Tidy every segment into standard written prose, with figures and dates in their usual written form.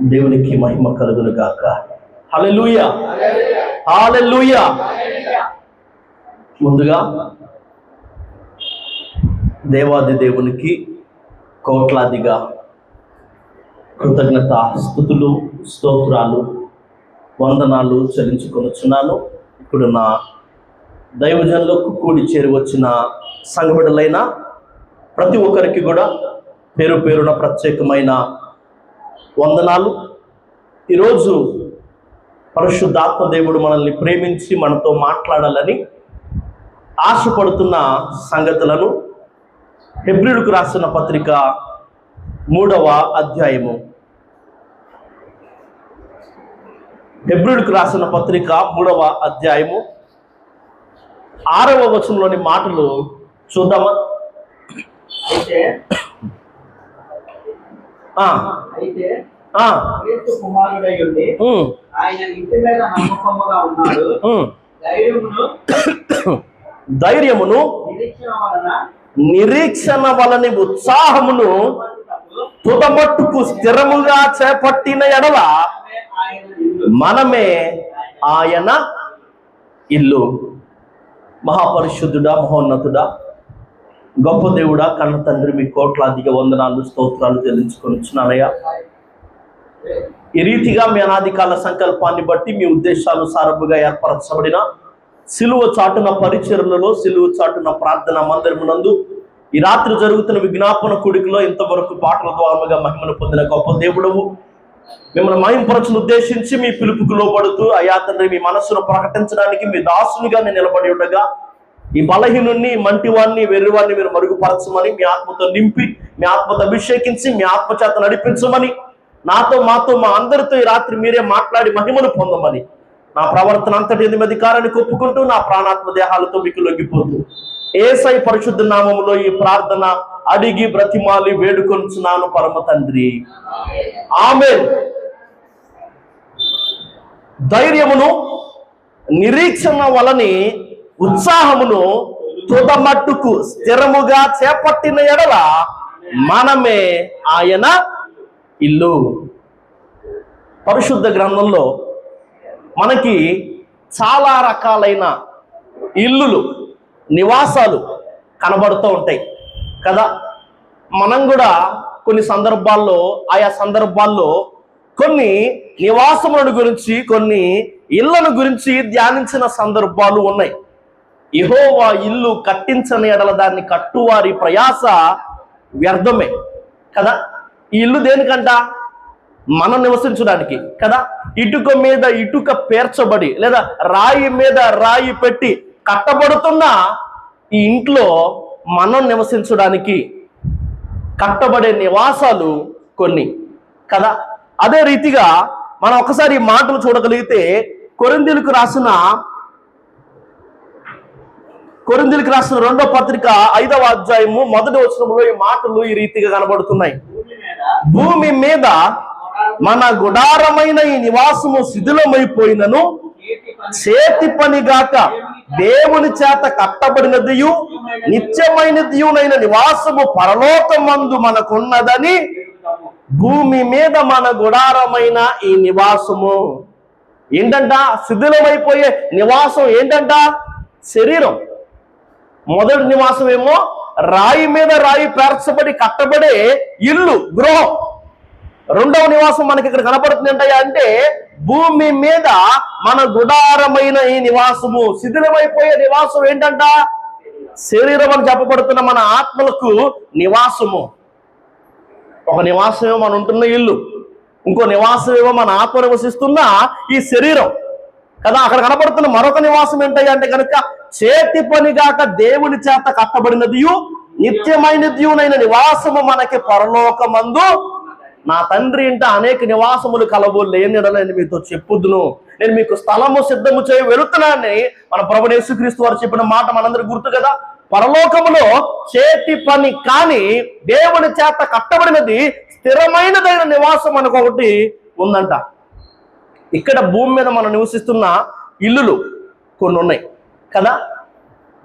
దేవునికి మహిమ కలుగును గాక. హల్లెలూయా, హల్లెలూయా. ముందుగా దేవాది దేవునికి కోట్లాదిగా కృతజ్ఞత స్తుతులు స్తోత్రాలు వందనాలు చెల్లించుకొనుచున్నాను. ఇప్పుడు నా దైవజనులకు కూడి చేరి వచ్చిన సంఘబిడ్డలైన ప్రతి ఒక్కరికి కూడా పేరు పేరున ప్రత్యేకమైన వందనాలు. ఈరోజు పరిశుద్ధాత్మ దేవుడు మనల్ని ప్రేమించి మనతో మాట్లాడాలని ఆశపడుతున్న సంగతులను హెబ్రీయులకు రాసిన పత్రిక 3వ అధ్యాయము, హెబ్రీయులకు రాసిన పత్రిక 3వ అధ్యాయము 6వ వచనంలోని మాటలు చూద్దామా? ధైర్యమును నిరీక్షణ వలని ఉత్సాహమును తుదమట్టుకు స్థిరముగా చేపట్టిన ఎడల మనమే ఆయన ఇల్లు. మహాపరిశుద్ధుడా, మహోన్నతుడా, గొప్ప దేవుడా, కన్న తండ్రి, మీ కోట్లాదిగా వందనాలు స్తోత్రాలు చెల్లించుకొనిచున్నానయ్యా. ఈ రీతిగా మీ అనాది కాల సంకల్పాన్ని బట్టి మీ ఉద్దేశానుసారముగా ఏర్పరచబడిన సిలువ చాటున పరిచర్లలో, సిలువ చాటున ప్రార్థన మందిరమునందు ఈ రాత్రి జరుగుతున్న విజ్ఞాపన కూడికలో ఇంతవరకు పాటల ద్వారముగా మహిమను పొందిన గొప్ప దేవుడవు, మిమ్మల్ని మహింపరచును ఉద్దేశించి మీ పిలుపుకు లోబడుతూ అయ్యా తండ్రి, మీ మనస్సును ప్రకటించడానికి మీ దాసునిగా నేను నిలబడి ఉండగా ఈ బలహీనుణ్ణి, మంటివాణ్ణి, వెర్రివాణ్ణి మీరు మరుగుపరచమని, మీ ఆత్మతో నింపి, మీ ఆత్మతో అభిషేకించి, మీ ఆత్మచేత నడిపించమని, నాతో మాతో మా అందరితో ఈ రాత్రి మీరే మాట్లాడి మహిమను పొందమని, నా ప్రవర్తన అంతటి ఎనిమిది అధికారాన్ని ఒప్పుకుంటూ నా ప్రాణాత్మ దేహాలతో మీకు లొంగిపోతూ యేసయ్య పరిశుద్ధ నామములో ఈ ప్రార్థన అడిగి బ్రతిమాలి వేడుకొనుచున్నాను పరమ తండ్రి, ఆమేన్. ధైర్యమును నిరీక్షణ వలని ఉత్సాహమును తుదమట్టుకు స్థిరముగా చేపట్టిన ఎడల మనమే ఆయన ఇల్లు. పరిశుద్ధ గ్రంథంలో మనకి చాలా రకాలైన ఇల్లులు, నివాసాలు కనబడుతూ ఉంటాయి కదా. మనం కూడా కొన్ని సందర్భాల్లో, ఆయా సందర్భాల్లో కొన్ని నివాసములను గురించి, కొన్ని ఇళ్లను గురించి ధ్యానించిన సందర్భాలు ఉన్నాయి. యెహోవా ఇల్లు కట్టించని ఎడల దాన్ని కట్టువారి ప్రయాస వ్యర్థమే కదా. ఈ ఇల్లు దేనికంట? మనం నివసించడానికి కదా. ఇటుక మీద ఇటుక పేర్చబడి లేదా రాయి మీద రాయి పెట్టి కట్టబడుతున్న ఈ ఇంట్లో మనం నివసించడానికి కట్టబడే నివాసాలు కొన్ని కదా. అదే రీతిగా మనం ఒకసారి ఈ మాటలు చూడగలిగితే కొరింథీయులకు రాసిన 2వ పత్రిక 5వ అధ్యాయము 1వ వచనంలో ఈ మాటలు ఈ రీతిగా కనబడుతున్నాయి. భూమి మీద మన గుడారమైన ఈ నివాసము శిథిలమైపోయినను చేతి పని గాక దేవుని చేత కట్టబడినదియు నిత్యమైనదియునైన నివాసము పరలోకమందు మనకున్నదని. భూమి మీద మన గుడారమైన ఈ నివాసము ఏంటంట? శిథిలమైపోయే నివాసం ఏంటంట? శరీరం. మొదటి నివాసం ఏమో రాయి మీద రాయి పేర్చబడి కట్టబడే ఇల్లు, గృహం. రెండవ నివాసం మనకి ఇక్కడ కనపడుతుంది ఏంటయ్యా అంటే భూమి మీద మన గుడారమైన ఈ నివాసము. శిథిలమైపోయే నివాసం ఏంటంట? శరీరం అని చెప్పబడుతున్న మన ఆత్మలకు నివాసము. ఒక నివాసం ఏమో మనం ఉంటున్న ఇల్లు, ఇంకో నివాసం ఏమో మన ఆత్మ నివసిస్తున్న ఈ శరీరం కదా. అక్కడ కనపడుతున్న మరొక నివాసం ఏంటయ్యా అంటే కనుక చేతి పని గాక దేవుని చేత కట్టబడినదియు నిత్యమైనదియునైన నివాసము మనకి పరలోకమందు. నా తండ్రి ఇంట అనేక నివాసములు కలవు, లేనిడని నేను మీతో చెప్పుదును. నేను మీకు స్థలము సిద్ధము చేయ వెళుతున్నానని మన ప్రభువు యేసుక్రీస్తు వారు చెప్పిన మాట మనందరికీ గుర్తు కదా. పరలోకములో చేతి పని కాని దేవుని చేత కట్టబడినది స్థిరమైనదైన నివాసం మనకు ఒకటి ఉందంట. ఇక్కడ భూమి మీద మనం నివసిస్తున్న ఇల్లులు కొన్ని ఉన్నాయి కదా.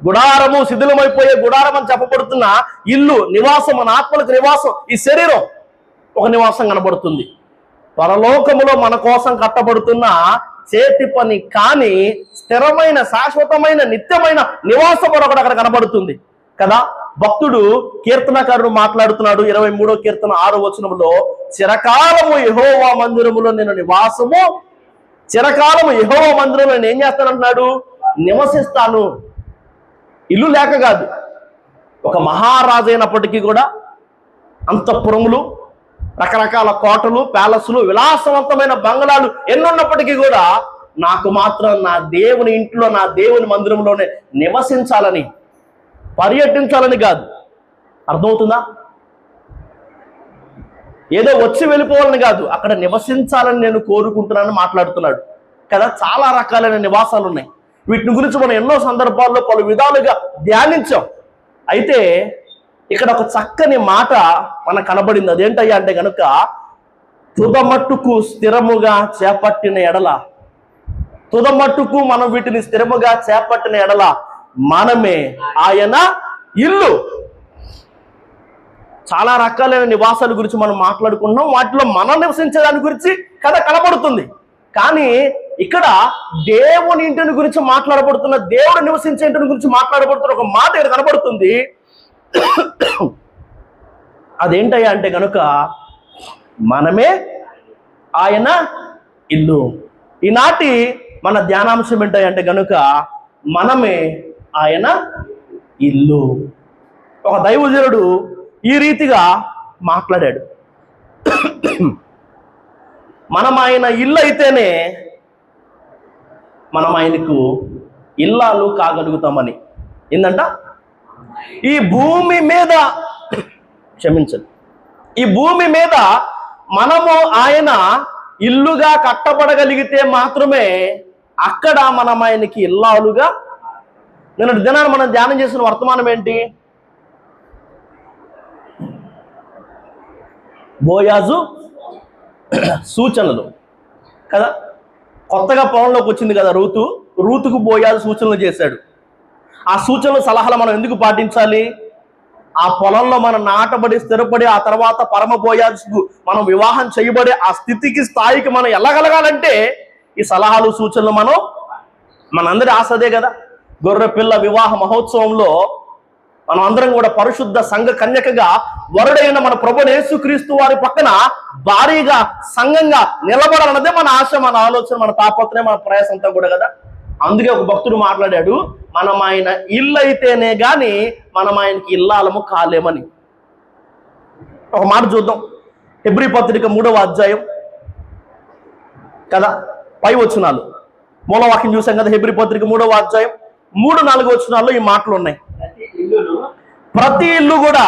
గుడారము, శిథిలమైపోయే గుడారం అని చెప్పబడుతున్న ఇల్లు, నివాసం, మన ఆత్మలకు నివాసం. ఈ శరీరం ఒక నివాసం కనబడుతుంది. పరలోకములో మన కోసం కట్టబడుతున్న చేతి పని కాని స్థిరమైన, శాశ్వతమైన, నిత్యమైన నివాసం మరొకటి అక్కడ కనబడుతుంది కదా. భక్తుడు కీర్తనకారుడు మాట్లాడుతున్నాడు 23వ కీర్తన 6వ వచనంలో, చిరకాలము యెహోవా మందిరములో నేను నివాసము, చిరకాలము యెహోవా మందిరంలో నేను ఏం చేస్తానంటున్నాడు? నివసిస్తాను. ఇల్లు లేక కాదు, ఒక మహారాజు అయినప్పటికీ కూడా అంతఃపురములు, రకరకాల కోటలు, ప్యాలెస్లు, విలాసవంతమైన బంగళాలు ఎన్నున్నప్పటికీ కూడా నాకు మాత్రం నా దేవుని ఇంట్లో, నా దేవుని మందిరంలోనే నివసించాలని, పర్యటించాలని కాదు. అర్థమవుతుందా? ఏదో వచ్చి వెళ్ళిపోవాలని కాదు, అక్కడ నివసించాలని నేను కోరుకుంటున్నాను మాట్లాడుతున్నాడు కదా. చాలా రకాలైన నివాసాలు ఉన్నాయి. వీటిని గురించి మనం ఎన్నో సందర్భాల్లో పలు విధాలుగా ధ్యానించాం. అయితే ఇక్కడ ఒక చక్కని మాట మనకు కనబడింది. అదేంటయ్యా అంటే కనుక, తుదమట్టుకు స్థిరముగా చేపట్టిన ఎడల, తుదమట్టుకు మనం వీటిని స్థిరముగా చేపట్టిన ఎడల మనమే ఆయన ఇల్లు. చాలా రకాలైన నివాసాల గురించి మనం మాట్లాడుకుంటున్నాం. వాటిలో మనం నివసించే దాని గురించి కథ కనబడుతుంది. కానీ ఇక్కడ దేవుని ఇంటిని గురించి మాట్లాడబడుతున్న, దేవుడు నివసించే ఇంటిని గురించి మాట్లాడబడుతున్న ఒక మాట ఇక్కడ కనబడుతుంది. అదేంటయ్యా అంటే కనుక, మనమే ఆయన ఇల్లు. ఈనాటి మన ధ్యానాంశం ఏంటయ్యా అంటే కనుక, మనమే ఆయన ఇల్లు. ఒక దైవజనుడు ఈ రీతిగా మాట్లాడాడు, మనం ఆయన ఇల్లు అయితేనే మనం ఆయనకు ఇల్లాలు కాగలుగుతామని. ఏందంట? ఈ భూమి మీద, క్షమించండి, ఈ భూమి మీద మనము ఆయన ఇల్లుగా కట్టబడగలిగితే మాత్రమే అక్కడ మనం ఆయనకి ఇల్లాలుగా. నిన్నటి దినాన్ని మనం ధ్యానం చేసిన వర్తమానం ఏంటి? బోయాజు సూచనలు కదా. కొత్తగా పొలంలోకి వచ్చింది కదా రూతుకు బోయాజు సూచనలు చేశాడు. ఆ సూచనలు, సలహాలు మనం ఎందుకు పాటించాలి? ఆ పొలంలో మనం నాటబడి, స్థిరపడి, ఆ తర్వాత పరమ బోయాజుకు మనం వివాహం చేయబడి ఆ స్థితికి, స్థాయికి మనం వెళ్ళగలగాలంటే ఈ సలహాలు, సూచనలు మనందరి ఆశదే కదా. గొర్రె పిల్ల వివాహ మహోత్సవంలో మనం అందరం కూడా పరిశుద్ధ సంఘ కన్యకగా వరుడైన మన ప్రభువైన యేసుక్రీస్తు వారి పక్కన భారీగా సంఘంగా నిలబడాలన్నదే మన ఆశ, మన ఆలోచన, మన తాపత్రయం, మన ప్రయాసం అంతా కూడా కదా. అందుకే ఒక భక్తుడు మాట్లాడాడు, మనం ఆయన ఇల్లు అయితేనే గాని మనం ఆయనకి ఇల్లాలము కాలేమని. ఒక మాట చూద్దాం. హెబ్రీ పత్రిక 3వ అధ్యాయం కదా, పై వచనాలు, మూలవాక్యం చూసాం కదా. హెబ్రీ పత్రిక 3వ అధ్యాయం 3-4 వచనాల్లో ఈ మాటలు ఉన్నాయి. ప్రతి ఇల్లు కూడా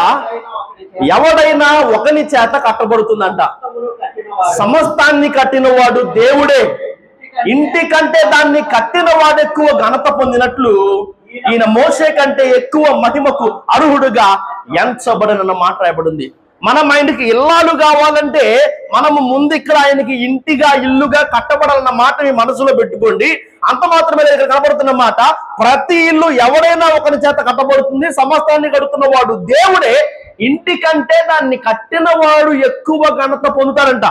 ఎవడైనా ఒకని చేత కట్టబడుతుందంట. సమస్తాన్ని కట్టిన వాడు దేవుడే. ఇంటి కంటే దాన్ని కట్టిన వాడు ఎక్కువ ఘనత పొందినట్లు ఈయన మోషే కంటే ఎక్కువ మహిమకు అర్హుడుగా ఎంచబడిన మాట రాయబడింది. మనం ఆయనకి ఇల్లాలు కావాలంటే మనము ముందు ఇక్కడ ఆయనకి ఇంటిగా, ఇల్లుగా కట్టబడాలన్న మాట మీ మనసులో పెట్టుకోండి. అంత మాత్రమే ఇక్కడ కనబడుతున్న మాట, ప్రతి ఇల్లు ఎవరైనా ఒకరి చేత కట్టబడుతుంది. సమస్తాన్ని కడుతున్న వాడు దేవుడే. ఇంటి కంటే దాన్ని కట్టిన వాడు ఎక్కువ ఘనత పొందుతారంట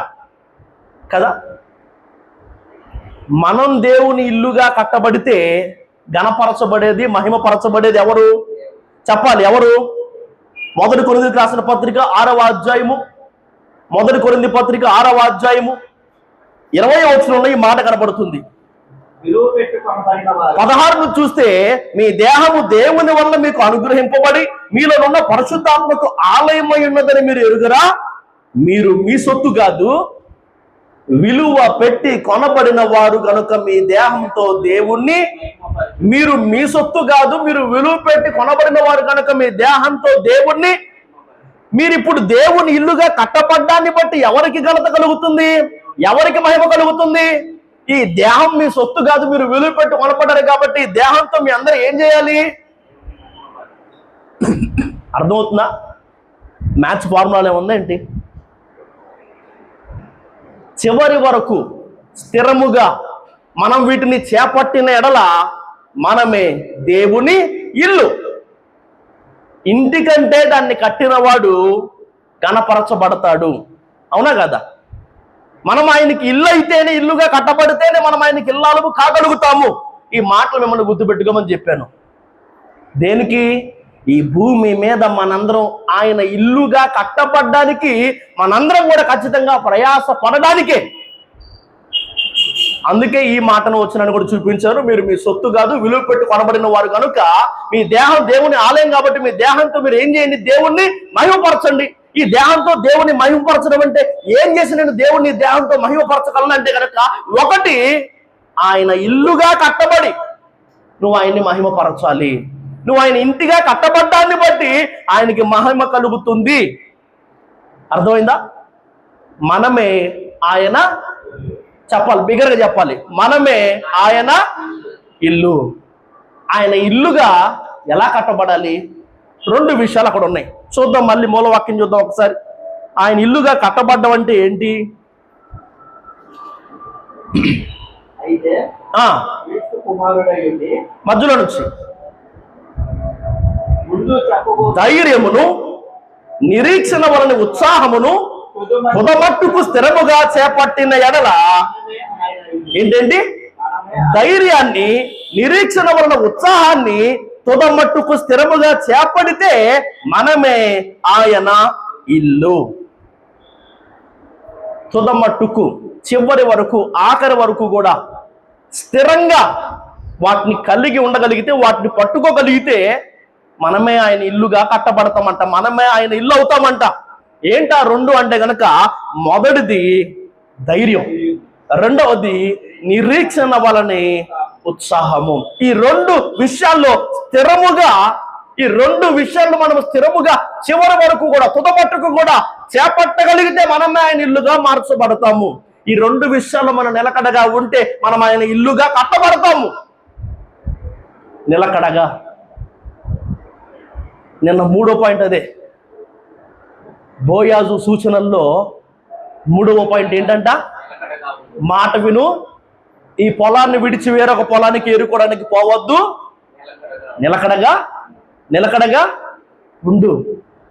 కదా. మనం దేవుని ఇల్లుగా కట్టబడితే ఘనపరచబడేది, మహిమపరచబడేది ఎవరు చెప్పాలి? ఎవరు? 1 కొరింథీయులకు రాసిన పత్రిక 6వ అధ్యాయము, 1 కొరింథీ పత్రిక 6వ అధ్యాయము 20వ వచనంలో ఈ మాట కనబడుతుంది. 16 చూస్తే, మీ దేహము దేవుని వల్ల మీకు అనుగ్రహింపబడి మీలో ఉన్న పరిశుద్ధాత్మకు ఆలయమై ఉన్నదని మీరు ఎరుగరా? మీరు మీ సొత్తు కాదు, విలువ పెట్టి కొనబడిన వారు కనుక మీ దేహంతో దేవుణ్ణి, మీరు మీ సొత్తు కాదు, మీరు విలువ పెట్టి కొనబడిన వారు కనుక మీ దేహంతో దేవుణ్ణి. మీరు ఇప్పుడు దేవుని ఇల్లుగా కట్టబడ్డాన్ని బట్టి ఎవరికి ఘనత కలుగుతుంది? ఎవరికి మహిమ కలుగుతుంది? ఈ దేహం మీ సొత్తు కాదు, మీరు విలువ పెట్టి కొనపడ్డారు కాబట్టి ఈ దేహంతో మీ అందరూ ఏం చేయాలి? అర్థమవుతుందా? మ్యాథ్స్ ఫార్ములాలో ఉందేంటి? చివరి వరకు స్థిరముగా మనం వీటిని చేపట్టిన ఎడల మనమే దేవుని ఇల్లు. ఇంటికంటే దాన్ని కట్టినవాడు ఘనపరచబడతాడు. అవునా కదా? మనం ఆయనకి ఇల్లు అయితేనే, ఇల్లుగా కట్టబడితేనే మనం ఆయనకి ఇల్లాలు కాగలుగుతాము. ఈ మాటలు మిమ్మల్ని గుర్తుపెట్టుకోమని చెప్పాను. దేనికి? ఈ భూమి మీద మనందరం ఆయన ఇల్లుగా కట్టబడ్డానికి, మనందరం కూడా ఖచ్చితంగా ప్రయాస పడడానికే. అందుకే ఈ మాటను వచ్చినని కూడా చూపించారు. మీరు మీ సొత్తు కాదు, విలువ పెట్టి కొనబడిన వారు కనుక మీ దేహం దేవుని ఆలయం కాబట్టి మీ దేహంతో మీరు ఏం చేయండి? దేవుణ్ణి మహిమపరచండి. ఈ దేహంతో దేవుని మహిమపరచడం అంటే ఏం చేసి నేను దేవుని దేహంతో మహిమపరచగలనంటే కనుక, ఒకటి, ఆయన ఇల్లుగా కట్టబడి నువ్వు ఆయన్ని మహిమపరచాలి. నువ్వు ఆయన ఇంటిగా కట్టబడ్డాన్ని బట్టి ఆయనకి మహిమ కలుగుతుంది. అర్థమైందా? మనమే ఆయన, చెప్పాలి, బిగ్గరగా చెప్పాలి, మనమే ఆయన ఇల్లు. ఆయన ఇల్లుగా ఎలా కట్టబడాలి? 2 విషయాలు అక్కడ ఉన్నాయి. చూద్దాం, మళ్ళీ మూలవాక్యం చూద్దాం ఒకసారి. ఆయన ఇల్లుగా కట్టబడ్డం అంటే ఏంటి? మధ్యలో నుంచి ధైర్యమును, నిరీక్షణ వలన ఉత్సాహమును తుదమట్టుకు స్థిరముగా చేపట్టిన ఎడల ఏంటండి? ధైర్యాన్ని, నిరీక్షణ వలన ఉత్సాహాన్ని తుదమట్టుకు స్థిరముగా చేపడితే మనమే ఆయన ఇల్లు. తుదమట్టుకు, చివరి వరకు, ఆఖరి వరకు కూడా స్థిరంగా వాటిని కలిగి ఉండగలిగితే, వాటిని పట్టుకోగలిగితే మనమే ఆయన ఇల్లుగా కట్టబడతామంట. మనమే ఆయన ఇల్లు అవుతామంట. ఏంటా 2 అంటే గనక, మొదటిది ధైర్యం, రెండవది నిరీక్షణ వలనే ఉత్సాహము. ఈ 2 విషయాల్లో స్థిరముగా, ఈ 2 విషయాల్లో మనం స్థిరముగా చివరి వరకు కూడా, తుదమట్టుకు కూడా చేపట్టగలిగితే మనమే ఆయన ఇల్లుగా మార్చబడతాము. ఈ 2 విషయాల్లో మనం నిలకడగా ఉంటే మనం ఆయన ఇల్లుగా కట్టబడతాము. నిలకడగా. నిన్న 3వ పాయింట్ అదే. బోయాజు సూచనల్లో 3వ పాయింట్ ఏంటంట? మాట విను, ఈ పొలాన్ని విడిచి వేరొక పొలానికి ఏరుకోవడానికి పోవద్దు, నిలకడగా ఉండు.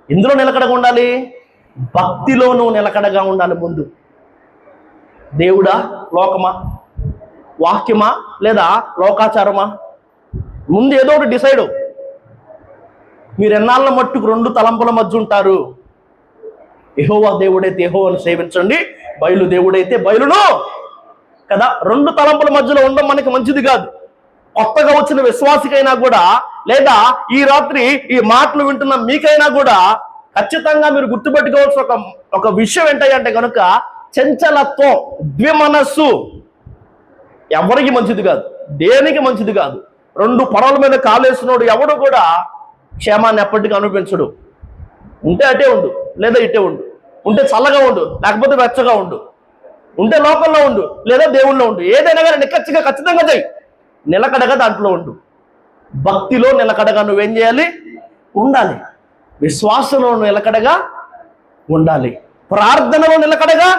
ఎందులో నిలకడగా ఉండాలి? భక్తిలో నువ్వు నిలకడగా ఉండాలి. ముందు దేవుడా, లోకమా, వాక్యమా, లేదా లోకాచారమా? ముందు ఏదో ఒకటి డిసైడ్. మీరు ఎన్నాళ్ళ మట్టుకు 2 తలంపుల మధ్య ఉంటారు? యెహోవా దేవుడైతే యెహోవాను సేవించండి, బయలు దేవుడైతే బయలును కదా. 2 తలంపుల మధ్యలో ఉండడం మనకి మంచిది కాదు. కొత్తగా వచ్చిన విశ్వాసికైనా కూడా, లేదా ఈ రాత్రి ఈ మాటలు వింటున్న మీకైనా కూడా ఖచ్చితంగా మీరు గుర్తుపెట్టుకోవాల్సిన ఒక విషయం ఏంటంటే కనుక, చంచలత్వం, ద్విమనస్సు ఎవరికి మంచిది కాదు, దేనికి మంచిది కాదు. 2 పొరల మీద కాలేసినోడు ఎవడు కూడా క్షేమాన్ని ఎప్పటికీ అనిపించడు. ఉంటే అటే ఉండు, లేదా ఇటే ఉండు. ఉంటే చల్లగా ఉండు, లేకపోతే వెచ్చగా ఉండు. ఉంటే లోకంలో ఉండు, లేదా దేవుళ్ళలో ఉండు. ఏదైనా కానీ నిక్కచ్చిగా ఖచ్చితంగా చేయి. నిలకడగా దాంట్లో ఉండు. భక్తిలో నిలకడగా నువ్వేం చేయాలి? ఉండాలి. విశ్వాసంలో నిలకడగా ఉండాలి. ప్రార్థనలో నిలకడగా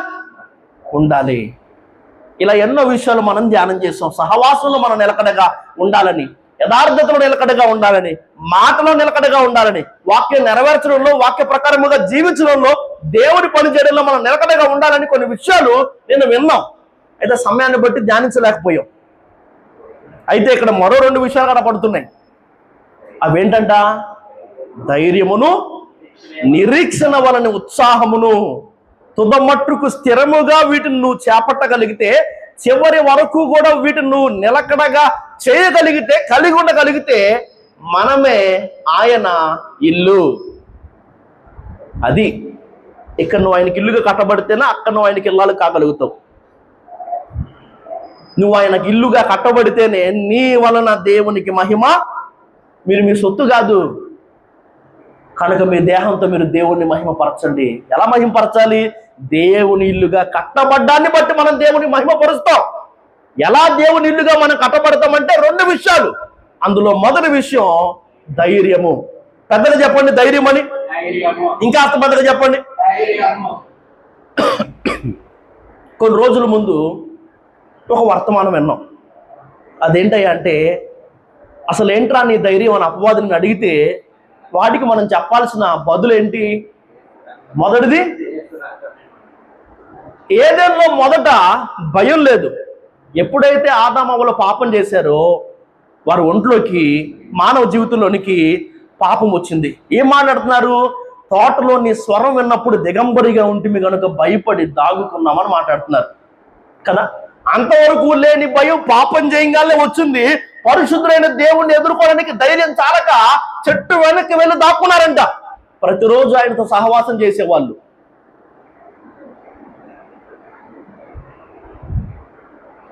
ఉండాలి. ఇలా ఎన్నో విషయాలు మనం ధ్యానం చేస్తాం. సహవాసంలో మనం నిలకడగా ఉండాలని, యథార్థతలో నిలకడగా ఉండాలని, మాటలో నిలకడగా ఉండాలని, వాక్యం నెరవేర్చడంలో, వాక్య ప్రకారముగా జీవించడంలో, దేవుడి పని చేయడంలో మనం నిలకడగా ఉండాలని కొన్ని విషయాలు నేను విన్నాం. అయితే సమయాన్ని బట్టి ధ్యానించలేకపోయాం. అయితే ఇక్కడ మరో 2 విషయాలు కనపడుతున్నాయి. అవేంటంట? ధైర్యమును, నిరీక్షణ వలని ఉత్సాహమును. తుదమట్టుకు స్థిరముగా వీటిని నువ్వు చేపట్టగలిగితే, చివరి వరకు కూడా వీటిని నువ్వు నిలకడగా చేయగలిగితే, కలిగి ఉండగలిగితే మనమే ఆయన ఇల్లు. అది ఇక్కడ నువ్వు ఆయనకి ఇల్లుగా కట్టబడితేనే అక్కడ నువ్వు ఆయనకి ఇల్లాలు కాగలుగుతావు. నువ్వు ఆయనకి ఇల్లుగా కట్టబడితేనే నీ వలన దేవునికి మహిమ. మీరు మీ సొత్తు కాదు కనుక మీ దేహంతో మీరు దేవుణ్ణి మహిమపరచండి. ఎలా మహిమపరచాలి? దేవుని ఇల్లుగా కట్టబడ్డాన్ని బట్టి మనం దేవుని మహిమపరుస్తాం. ఎలా దేవుని ఇల్లుగా మనం కట్టబడతామంటే 2 విషయాలు. అందులో మొదటి విషయం ధైర్యము. పెద్దగా చెప్పండి, ధైర్యం అని. ఇంకా అంత పెద్దగా చెప్పండి. కొన్ని రోజుల ముందు ఒక వర్తమానం విన్నాం. అదేంటయ్యా అంటే, అసలు ఏంట్రా నీ ధైర్యం అని అపవాదిని అడిగితే వాడికి మనం చెప్పాల్సిన బదులు ఏంటి? మొదటిది ఏదెన్లో మొదట భయం లేదు. ఎప్పుడైతే ఆదామవ్వలు పాపం చేశారో వారి ఒంట్లోకి, మానవ జీవితంలోనికి పాపం వచ్చింది. ఏం మాట్లాడుతున్నారు? తోటలో నీ స్వరం విన్నప్పుడు దిగంబరిగా ఉంటుంది కనుక భయపడి దాగుకున్నామని మాట్లాడుతున్నారు కదా. అంతవరకు లేని భయం పాపం చేయంగానే వచ్చింది. పరిశుద్ధులైన దేవుణ్ణి ఎదుర్కోవడానికి ధైర్యం చాలక చెట్టు వెనక్కి వెళ్ళి దాక్కున్నారంట. ప్రతిరోజు ఆయనతో సహవాసం చేసేవాళ్ళు.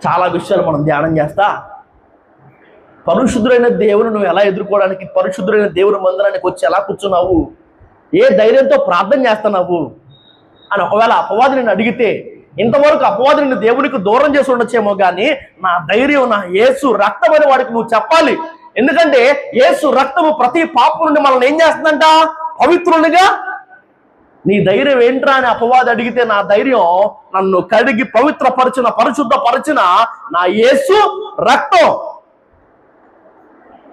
చాలా విషయాలు మనం ధ్యానం చేస్తా, పరిశుద్ధులైన దేవుని నువ్వు ఎలా ఎదుర్కోవడానికి, పరిశుద్ధులైన దేవుని మందిరానికి వచ్చి ఎలా కూర్చున్నావు, ఏ ధైర్యంతో ప్రార్థన చేస్తున్నావు అని ఒకవేళ అపవాది నిన్ను అడిగితే, ఇంతవరకు అపవాది నిన్ను దేవునికి దూరం చేసి ఉండొచ్చేమో కానీ నా ధైర్యం నా యేసు రక్తం అని వాడికి నువ్వు చెప్పాలి. ఎందుకంటే యేసు రక్తము ప్రతి పాపం నుండి మనల్ని ఏం చేస్తుందంట? పవిత్రులుగా. నీ ధైర్యం ఏంట్రా అని అపవాది అడిగితే, నా ధైర్యం నన్ను కడిగి పవిత్రపరిచిన, పరిశుద్ధపరిచిన నా యేసు రక్తం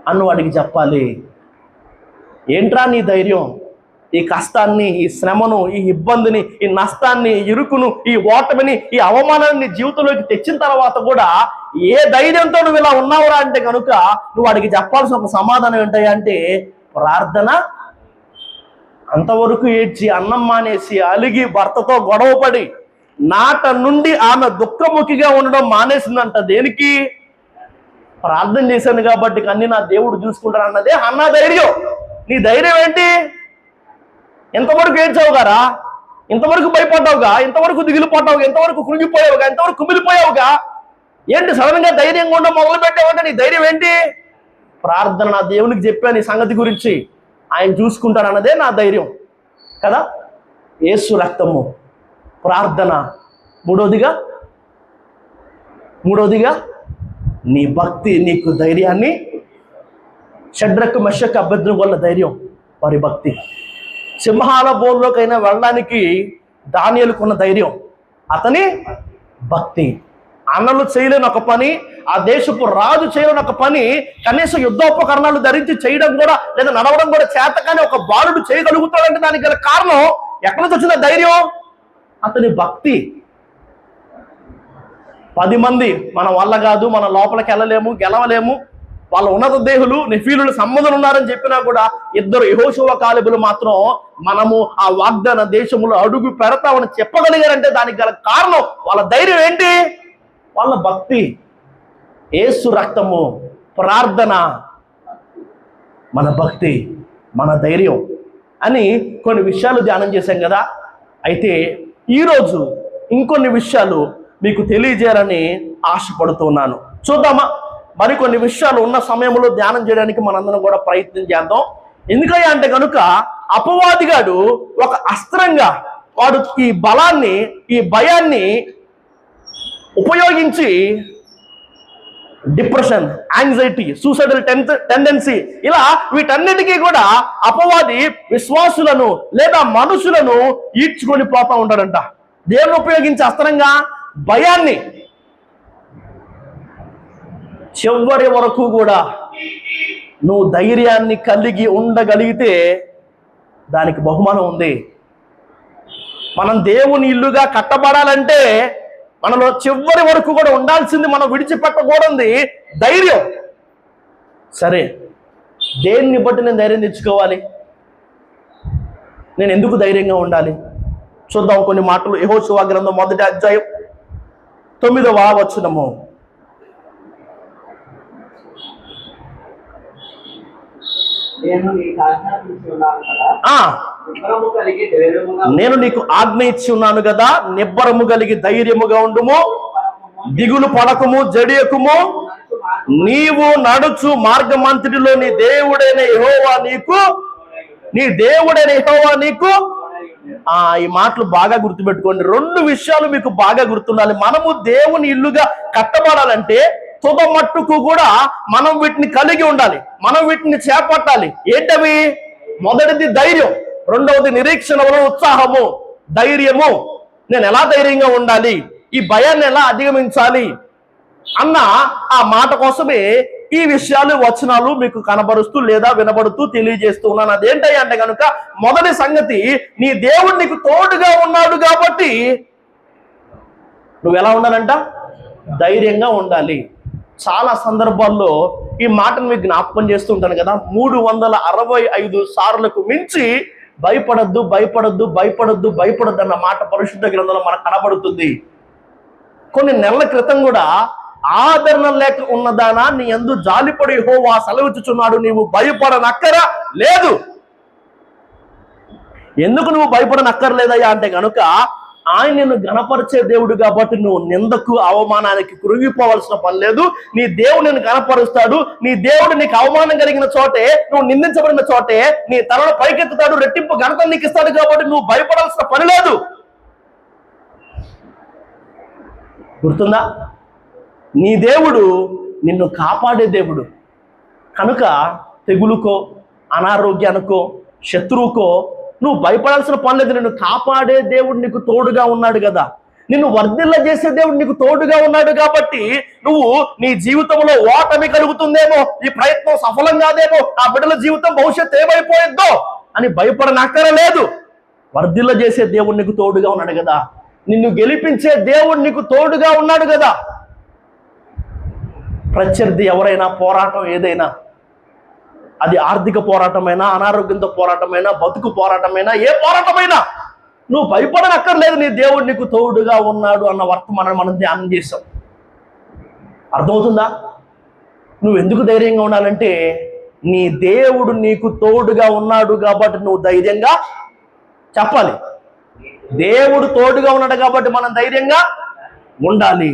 అన్ను వాడికి చెప్పాలి. ఏంట్రా నీ ధైర్యం? ఈ కష్టాన్ని, ఈ శ్రమను, ఈ ఇబ్బందిని, ఈ నష్టాన్ని, ఇరుకును, ఈ ఓటమిని, ఈ అవమానాన్ని జీవితంలోకి తెచ్చిన తర్వాత కూడా ఏ ధైర్యంతో నువ్వు ఇలా ఉన్నావురా అంటే కనుక నువ్వు వాడికి చెప్పాల్సిన ఒక సమాధానం ఏంటంటే ప్రార్థన. అంతవరకు ఏడ్చి, అన్నం మానేసి, అలిగి, భర్తతో గొడవపడి నాట నుండి ఆమె దుఃఖముఖిగా ఉండడం మానేసిందంట. దేనికి? ప్రార్థన చేశాను కాబట్టి అన్ని నా దేవుడు చూసుకుంటాను అన్నదే అన్న ధైర్యం. నీ ధైర్యం ఏంటి? ఎంతవరకు ఏడ్చావు గారా? ఇంతవరకు భయపడ్డావుగా? ఇంతవరకు దిగిలిపోతావుగా? ఇంతవరకు కృంగిపోయావుగా? ఇంతవరకు కుమిలిపోయావుగా? ఏంటి సడన్ గా ధైర్యంగా ఉండడం మొదలు పెట్టావంటే నీ ధైర్యం ఏంటి? ప్రార్థన. నా దేవునికి చెప్పాను ఈ సంగతి గురించి, ఆయన చూసుకుంటాను అన్నదే నా ధైర్యం కదా. యేసు రక్తము, ప్రార్థన. మూడోదిగా నీ భక్తి నీకు ధైర్యాన్ని. షడ్రకు, మెషకు, అబేద్నెగో వల్ల ధైర్యం వారి భక్తి. సింహాల బోన్లోకైనా వెళ్ళడానికి దానియేలుకున్న ధైర్యం అతని భక్తి. అన్నలు చేయలేని ఒక పని, ఆ దేశపు రాజు చేయలేని ఒక పని, కనీసం యుద్ధోపకరణాలు ధరించి చేయడం కూడా, లేదా నడవడం కూడా చేత కానీ ఒక బాలుడు చేయగలుగుతాడంటే దానికి గల కారణం ఎక్కడి నుంచి వచ్చిన ధైర్యం? అతని భక్తి. 10 మంది మన వల్ల కాదు, మన లోపలికి వెళ్ళలేము, గెలవలేము, వాళ్ళ ఉన్నత దేహులు నెఫీలులు సంబంధం ఉన్నారని చెప్పినా కూడా 2 యెహోషువ కాలేబులు మాత్రం మనము ఆ వాగ్దాన దేశంలో అడుగు పెడతామని చెప్పగలిగారంటే దానికి గల కారణం వాళ్ళ ధైర్యం ఏంటి? వాళ్ళ భక్తి. యేసు రక్తము, ప్రార్థన, మన భక్తి, మన ధైర్యం అని కొన్ని విషయాలు ధ్యానం చేశాం కదా. అయితే ఈరోజు ఇంకొన్ని విషయాలు మీకు తెలియజేయాలని ఆశపడుతున్నాను. చూద్దామా? మరికొన్ని విషయాలు ఉన్న సమయంలో ధ్యానం చేయడానికి మనందరం కూడా ప్రయత్నం చేద్దాం. ఎందుకయ్యా అంటే కనుక అపవాదిగాడు ఒక అస్త్రంగా వాడు ఈ బలాన్ని, ఈ భయాన్ని ఉపయోగించి డిప్రెషన్, యాంగ్జైటీ, సూసైడల్ టెండెన్సీ, ఇలా వీటన్నిటికీ కూడా అపవాది విశ్వాసులను లేదా మనుషులను ఈడ్చుకొని పోతా ఉంటాడంట. దేవుని ఉపయోగించే అస్త్రంగా భయాన్ని. చివరి వరకు కూడా నువ్వు ధైర్యాన్ని కలిగి ఉండగలిగితే దానికి బహుమానం ఉంది. మనం దేవుని ఇల్లుగా కట్టబడాలంటే మనలో చివరి వరకు కూడా ఉండాల్సింది, మనం విడిచిపెట్టకూడదు ధైర్యం. సరే, దేన్ని బట్టి నేను ధైర్యం తెచ్చుకోవాలి? నేను ఎందుకు ధైర్యంగా ఉండాలి? చూద్దాం కొన్ని మాటలు. యెహోషువ గ్రంథం 1వ అధ్యాయం 9వ వచనము. నేను నీకు ఆజ్ఞ ఇచ్చి ఉన్నాను కదా, నిబ్బరము కలిగి ధైర్యముగా ఉండుము, దిగులు పడకము, జడియకుము. నీవు నడుచు మార్గమంతటిలో నీ దేవుడైన యెహోవా నీకు. ఈ మాటలు బాగా గుర్తుపెట్టుకోండి. 2 విషయాలు మీకు బాగా గుర్తుండాలి. మనము దేవుని ఇల్లుగా కట్టబడాలంటే తుద మట్టుకు కూడా మనం వీటిని కలిగి ఉండాలి, మనం వీటిని చేపట్టాలి. ఏంటవి? మొదటిది ధైర్యం, రెండవది నిరీక్షణలో ఉత్సాహము, ధైర్యము. నేను ఎలా ధైర్యంగా ఉండాలి, ఈ భయాన్ని ఎలా అధిగమించాలి అన్న ఆ మాట కోసమే ఈ విషయాలు, వచనాలు మీకు కనబరుస్తూ లేదా వినబడుతూ తెలియజేస్తూ ఉన్నాను. అదేంటయ్యా అంటే కనుక మొదటి సంగతి, నీ దేవుడు నీకు తోడుగా ఉన్నాడు కాబట్టి నువ్వు ఎలా ఉండాలంట? ధైర్యంగా ఉండాలి. చాలా సందర్భాల్లో ఈ మాటను మీకు జ్ఞాపకం చేస్తూ ఉంటాను కదా. 365 సార్లకు మించి భయపడద్దు భయపడద్దు భయపడద్దు భయపడద్దు అన్న మాట పరిశుద్ధ గ్రంథంలో మనకు కనబడుతుంది. కొన్ని నెలల క్రితం కూడా ఆదరణ లేక ఉన్నదానా నీ యందు జాలిపడి యెహోవా సెలవిచ్చుచున్నాడు, నీవు భయపడనక్కర లేదు. ఎందుకు నువ్వు భయపడనక్కర్లేదయ్యా అంటే కనుక ఆయన నిన్ను గణపరిచే దేవుడు కాబట్టి నువ్వు నిందకు అవమానానికి కృంగిపోవాల్సిన పని లేదు. నీ దేవుడు నిన్ను గణపరుస్తాడు. నీ దేవుడు నీకు అవమానం కలిగిన చోటే, నువ్వు నిందించబడిన చోటే నీ తలను పైకెత్తుతాడు, రెట్టింపు ఘనత నీకు ఇస్తాడు. కాబట్టి నువ్వు భయపడాల్సిన పని లేదు. గుర్తుందా? నీ దేవుడు నిన్ను కాపాడే దేవుడు కనుక తెగులుకో, అనారోగ్యానికో, శత్రువుకో నువ్వు భయపడాల్సిన పని లేదు. నిన్ను కాపాడే దేవుడు నీకు తోడుగా ఉన్నాడు కదా. నిన్ను వర్ధిల్ల చేసే దేవుడు నీకు తోడుగా ఉన్నాడు కాబట్టి నువ్వు నీ జీవితంలో ఓటమి కలుగుతుందేమో, ఈ ప్రయత్నం సఫలం కాదేమో, ఆ బిడ్డల జీవితం భవిష్యత్తు ఏమైపోయిద్దో అని భయపడనక్కరలేదు. వర్ధిల్ల చేసే దేవుడు నీకు తోడుగా ఉన్నాడు కదా. నిన్ను గెలిపించే దేవుడు నీకు తోడుగా ఉన్నాడు కదా. ప్రత్యర్థి ఎవరైనా, పోరాటం ఏదైనా, అది ఆర్థిక పోరాటమైనా, అనారోగ్యంతో పోరాటమైనా, బతుకు పోరాటమైనా, ఏ పోరాటమైనా నువ్వు భయపడనక్కర్లేదు. నీ దేవుడు నీకు తోడుగా ఉన్నాడు అన్న వర్తమానం మనం ధ్యానం చేసాం. అర్థమవుతుందా? నువ్వు ఎందుకు ధైర్యంగా ఉండాలంటే నీ దేవుడు నీకు తోడుగా ఉన్నాడు కాబట్టి నువ్వు ధైర్యంగా చెప్పాలి. దేవుడు తోడుగా ఉన్నాడు కాబట్టి మనం ధైర్యంగా ఉండాలి.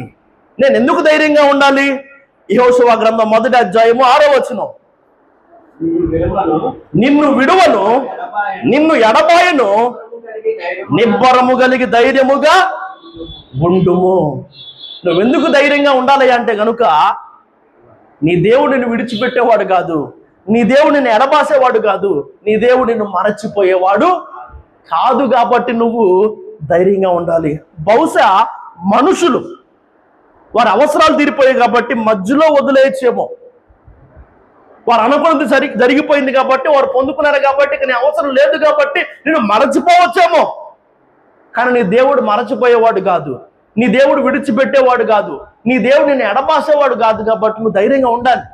నేను ఎందుకు ధైర్యంగా ఉండాలి? యెహోషువ గ్రంథం 1వ అధ్యాయము 6వ వచనం, నిన్ను విడువను, నిన్ను ఎడబాయను, నిబ్బరము కలిగి ధైర్యముగా ఉండుము. నువ్వెందుకు ధైర్యంగా ఉండాలి అంటే కనుక నీ దేవుడు నిన్ను విడిచిపెట్టేవాడు కాదు, నీ దేవుడు నిన్ను ఎడబాసేవాడు కాదు, నీ దేవుడు నిన్ను మరచిపోయేవాడు కాదు. కాబట్టి నువ్వు ధైర్యంగా ఉండాలి. బహుశా మనుషులు వారి అవసరాలు తీరిపోయాయి కాబట్టి మధ్యలో వదిలేయచ్చేమో, వారు అనుకున్నది జరిగిపోయింది కాబట్టి, వారు పొందుకున్నారు కాబట్టి, నీ అవసరం లేదు కాబట్టి నేను మరచిపోవచ్చేమో. కానీ నీ దేవుడు మరచిపోయేవాడు కాదు, నీ దేవుడు విడిచిపెట్టేవాడు కాదు, నీ దేవుడు నిన్ను ఎడబాసేవాడు కాదు. కాబట్టి నువ్వు ధైర్యంగా ఉండాలి,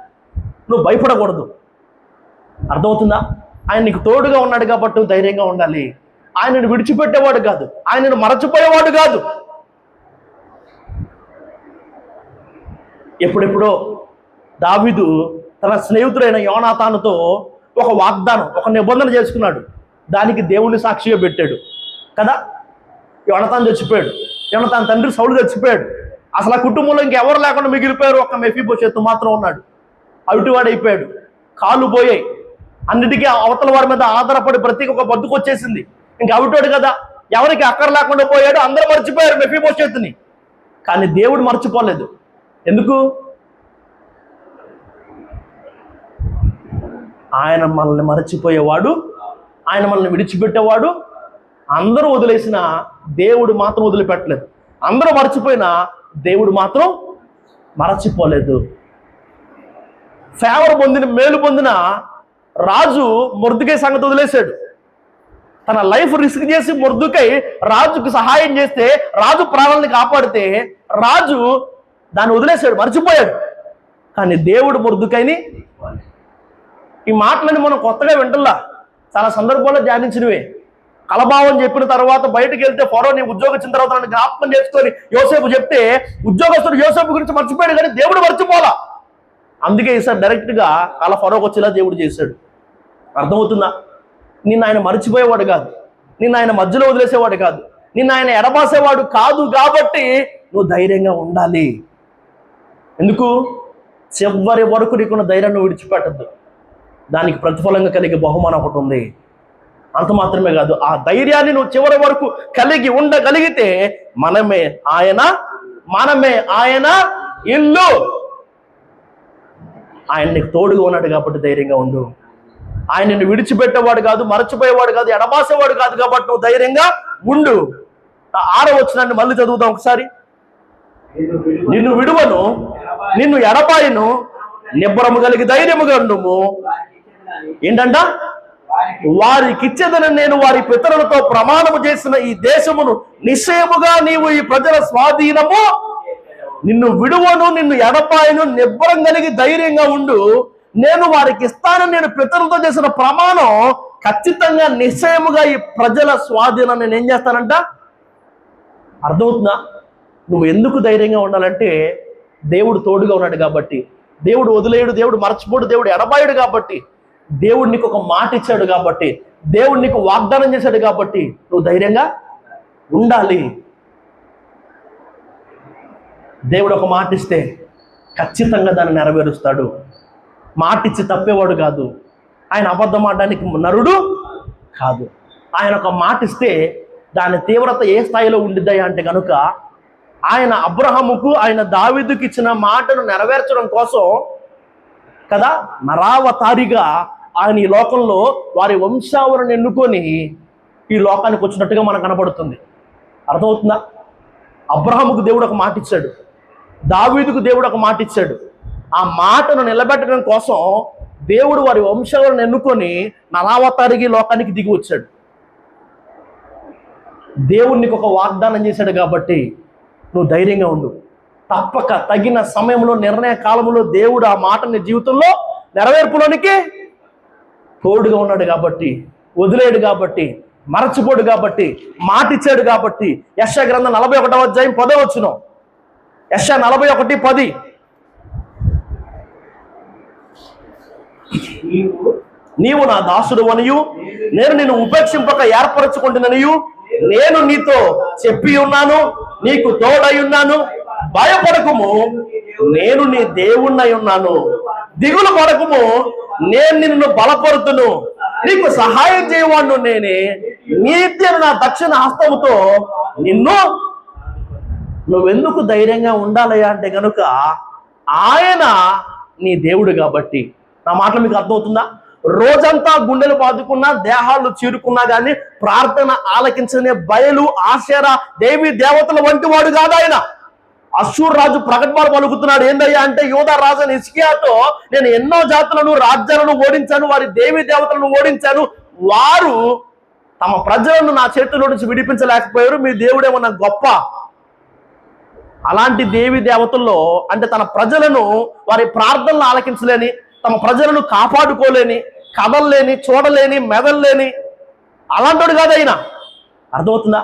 నువ్వు భయపడకూడదు. అర్థమవుతుందా? ఆయన నీకు తోడుగా ఉన్నాడు కాబట్టి నువ్వు ధైర్యంగా ఉండాలి. ఆయనను విడిచిపెట్టేవాడు కాదు, ఆయనను మరచిపోయేవాడు కాదు. ఎప్పుడెప్పుడో దావీదు తన స్నేహితుడైన యోనాతానుతో ఒక వాగ్దానం, ఒక నిబంధన చేసుకున్నాడు. దానికి దేవుని సాక్షిగా పెట్టాడు కదా. యోనాతాను చచ్చిపోయాడు, యోనాతాను తండ్రి సౌలు చచ్చిపోయాడు. అసలు ఆ కుటుంబంలో ఇంకెవరు లేకుండా మిగిలిపోయారు. ఒక మెఫీబోషెతు మాత్రం ఉన్నాడు. అవిటివాడైపోయాడు, కాళ్ళు పోయాయి, అన్నిటికీ అవతల వారి మీద ఆధారపడి ప్రతి ఒక్క బతుకు వచ్చేసింది. ఇంక అవిటోడు కదా, ఎవరికి అక్కర లేకుండా పోయాడు. అందరూ మర్చిపోయారు మెఫీబోషెతుని. కానీ దేవుడు మర్చిపోలేదు. ఎందుకు? ఆయన మనల్ని మరచిపోయేవాడు, ఆయన మనల్ని విడిచిపెట్టేవాడు. అందరూ వదిలేసిన దేవుడు మాత్రం వదిలిపెట్టలేదు. అందరూ మరచిపోయినా దేవుడు మాత్రం మరచిపోలేదు. ఫేవర్ పొందిన, మేలు పొందిన రాజు మొర్దుకై సంగతి వదిలేశాడు. తన లైఫ్ రిస్క్ చేసి మొర్దుకై రాజుకు సహాయం చేస్తే, రాజు ప్రాణాలను కాపాడితే రాజు దాన్ని వదిలేశాడు, మర్చిపోయాడు. కానీ దేవుడు మొర్దుకైని, ఈ మాటలని మనం కొత్తగా వింటల్లా, చాలా సందర్భాల్లో ధ్యానించినవే. కలభావం చెప్పిన తర్వాత బయటకు వెళ్తే ఫరో నీ ఉద్యోగం ఇచ్చిన తర్వాత నన్ను జ్ఞాపకం చేసుకొని యోసేపు చెప్తే ఉద్యోగస్తుడు యోసేపు గురించి మర్చిపోయాడు, కానీ దేవుడు మర్చిపోలా. అందుకే ఈసారి డైరెక్ట్గా అలా ఫరోకి వచ్చేలా దేవుడు చేశాడు. అర్థమవుతుందా? నిన్ను ఆయన మర్చిపోయేవాడు కాదు, నిన్ను ఆయన మధ్యలో వదిలేసేవాడు కాదు, నిన్ను ఆయన ఎడబాసేవాడు కాదు. కాబట్టి నువ్వు ధైర్యంగా ఉండాలి. ఎందుకు? చివరి వరకు నీకున్న ధైర్యాన్ని విడిచిపెట్టద్దు. దానికి ప్రతిఫలంగా కలిగే బహుమానం ఒకటి ఉంది. అంత మాత్రమే కాదు, ఆ ధైర్యాన్ని నువ్వు చివరి వరకు కలిగి ఉండగలిగితే మనమే ఆయన ఇల్లు. ఆయన నీకు తోడుగా ఉన్నాడు కాబట్టి ధైర్యంగా ఉండు. ఆయన నిన్ను విడిచిపెట్టేవాడు కాదు, మరచిపోయేవాడు కాదు, ఎడబాసేవాడు కాదు. కాబట్టి నువ్వు ధైర్యంగా ఉండు. 6వ వచనాన్ని మళ్ళీ చదువుతాం ఒకసారి. నిన్ను విడువను, నిన్ను ఎడబాయను, నిబ్బరము కలిగి ధైర్యముగా ఉండుము. ఏంటంట? వారికి ఇచ్చేదని నేను వారి పితరులతో ప్రమాణము చేసిన ఈ దేశమును నిశ్చయముగా నీవు ఈ ప్రజల స్వాధీనము నిన్ను విడువను, నిన్ను ఎడపాయను, నిబ్బరం కలిగి ధైర్యంగా ఉండు. నేను వారికి ఇస్తానని నేను పితరులతో చేసిన ప్రమాణం ఖచ్చితంగా నిశ్చయముగా ఈ ప్రజల స్వాధీనం నేను ఏం చేస్తానంట. అర్థమవుతుందా? నువ్వు ఎందుకు ధైర్యంగా ఉండాలంటే దేవుడు తోడుగా ఉన్నాడు కాబట్టి, దేవుడు వదిలేయుడు, దేవుడు మరచిపోడు, దేవుడు ఎడబాయుడు కాబట్టి, దేవుడు నీకు ఒక మాట ఇచ్చాడు కాబట్టి, దేవుడు నీకు వాగ్దానం చేశాడు కాబట్టి నువ్వు ధైర్యంగా ఉండాలి. దేవుడు ఒక మాట ఇస్తే ఖచ్చితంగా దాన్ని నెరవేరుస్తాడు. మాట ఇచ్చి తప్పేవాడు కాదు. ఆయన అబద్ధం ఆడడానికి నరుడు కాదు. ఆయన ఒక మాట ఇస్తే దాని తీవ్రత ఏ స్థాయిలో ఉండిద్దాయా అంటే కనుక, ఆయన అబ్రహాముకు, ఆయన దావీదుకి ఇచ్చిన మాటను నెరవేర్చడం కోసం కదా నరావతారిగా ఆయన ఈ లోకంలో వారి వంశావళిని ఎన్నుకొని ఈ లోకానికి వచ్చినట్టుగా మనకు కనబడుతుంది. అర్థమవుతుందా? అబ్రహాముకు దేవుడు ఒక మాట ఇచ్చాడు, దావీదుకు దేవుడు ఒక మాట ఇచ్చాడు. ఆ మాటను నిలబెట్టడం కోసం దేవుడు వారి వంశావళిని ఎన్నుకొని నరావతారిగా లోకానికి దిగి వచ్చాడు. దేవుడు నీకు ఒక వాగ్దానం చేశాడు కాబట్టి నువ్వు ధైర్యంగా ఉండు. తప్పక తగిన సమయంలో, నిర్ణయ కాలంలో దేవుడు ఆ మాట నీ జీవితంలో నెరవేర్పులోనికి తోడుగా ఉన్నాడు కాబట్టి, వదిలేడు కాబట్టి, మరచిపోడు కాబట్టి, మాట ఇచ్చాడు కాబట్టి. యెషయా గ్రంథం 41వ అధ్యాయం 10వ వచనం. యెషయా 41:10. నీవు నా దాసుడు అనియు నేను నిన్ను ఉపేక్షింపక ఏర్పరచుకుంటున్ననియు నేను నీతో చెప్పి ఉన్నాను, నీకు తోడై ఉన్నాను. భయపడకుము, నేను నీ దేవుణ్ణై ఉన్నాను. దిగులు పడకుము, నేను నిన్ను బలపరుతును. నీకు సహాయం చేయవాడు నేనే. నీతి నా దక్షిణ హస్తముతో నిన్ను. నువ్వెందుకు ధైర్యంగా ఉండాలయ్యా అంటే కనుక ఆయన నీ దేవుడు కాబట్టి. నా మాటలు మీకు అర్థమవుతుందా? రోజంతా గుండెలు బాదుకున్నా, దేహాలు చీరుకున్నా కానీ ప్రార్థన ఆలకించనే బయలు, ఆశేర, దేవి దేవతల వంటి వాడు కాదు ఆయన. అశ్షూరు రాజు ప్రకటనలు పలుకుతున్నాడు. ఏందయ్యా అంటే, యూదా రాజు హిజ్కియాతో నేను ఎన్నో జాతులను, రాజ్యాలను ఓడించాను, వారి దేవి దేవతలను ఓడించాను. వారు తమ ప్రజలను నా చేతిలో నుంచి విడిపించలేకపోయారు. మీ దేవుడేమన్నా గొప్ప? అలాంటి దేవి దేవతల్లో అంటే తన ప్రజలను, వారి ప్రార్థనలు ఆలకించలేని, తమ ప్రజలను కాపాడుకోలేని, కదల్లేని, చూడలేని, మెదల్లేని అలాంటి కాదు ఆయన. అర్థమవుతుందా?